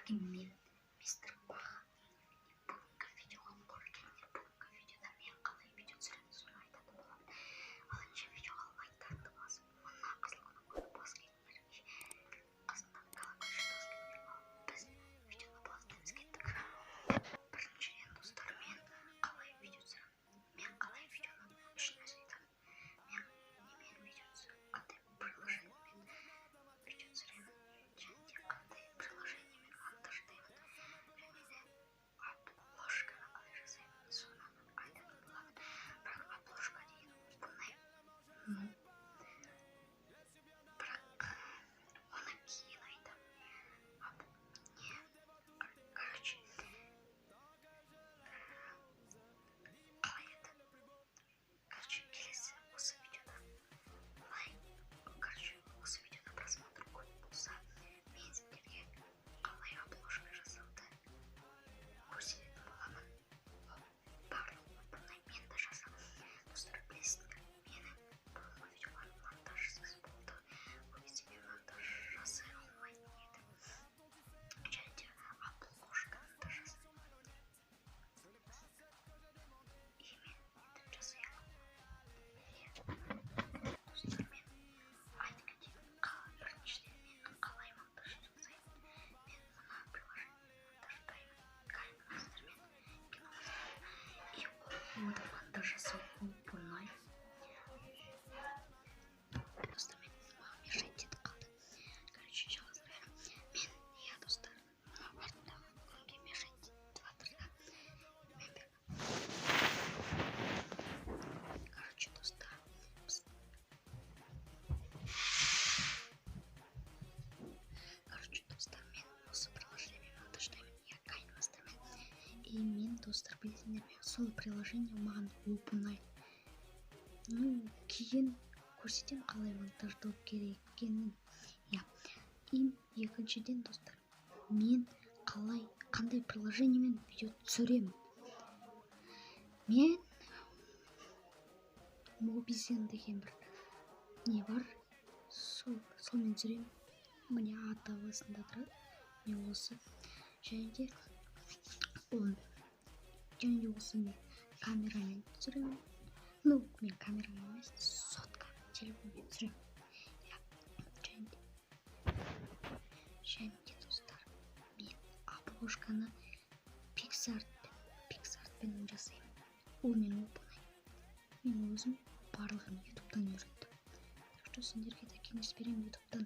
Мен мистер Бах. Бүгінгі видеоға көргендер, бүгінгі видеода мен қалай видео түсіремін соны айтатын боламын. Ал енді видеоға лайктарды басып, мына қызыл кнопканы баскендерге, қасындағы колокольчикті баскендерге біз видеоны бастаймыз кеттік. Біріншіден достар, мен қалай видео түсіремін. Мен қалай видеоны үшін айтамын. Мен немен видео түсіремін, қандай приложениемен видео түсіремін, және де қандай приложениемен монтаждаймын, және де обложканы қалай жасаймын, соны айтатын боламын. Бірақ обложка деген оңай, бірақ оны кейін айтамын. Короче, қалай еді? Короче, келесі осы видеода осы видеода просмотр көп болса, мен сіздерге қалай обложка жасауды көрсететін боламын. Барлығы бұндай мен де жасамын. Достар, білесіздер, менің бұрынғы видеоларым монтажсыз болды. Ол кезде мен монтаж жасай алмайтын едім. Және де обложканы да жасай алмайтын едім. И мен енді жасай аламын. Достар, мен айтып кетейін, біріншіден мен қалай монтаж жасаймын. Мен мына приложениемен монтаждаймын, KineMasterмен, и оны монтаж жасау оп-оңай. Достар, маған мешать етіп қалды. Короче, жалғастырайын. Мен, достар, артындағы күнге мешать етіп жатыр да. Короче, достар, мен осы приложениемен монтаждаймын, KineMasterмен. И мен, достар, білесіңдер, мен сол приложение маған оп-оңай. Кейін көрсетемін қалай монтаждау керек екенін. И екіншіден, достар, мен қандай приложениемен видео түсіремін. Мен Mobizen деген бір не бар, солмен түсіремін. Міне аты осында тұрады. Мен осы және де осы мен камерамен түсіремін. Мен камерамен емес, соткамен, телефонмен түсіремін. Және де, достар, мен обложканы PixArtпен жасаймын. Ол мен оп-оңай. Мен өзім барлығын ютубтан үйреттім. Так что сендерге де кеңес беремін, ютубтан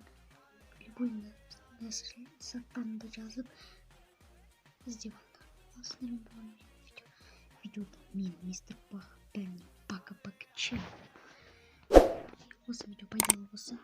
любой заттарыңды жазып іздеп алыңдар. Ал сендермен болған видеода мен мистер Бах, пока-пока, чао. Осы видео пайдалы болса,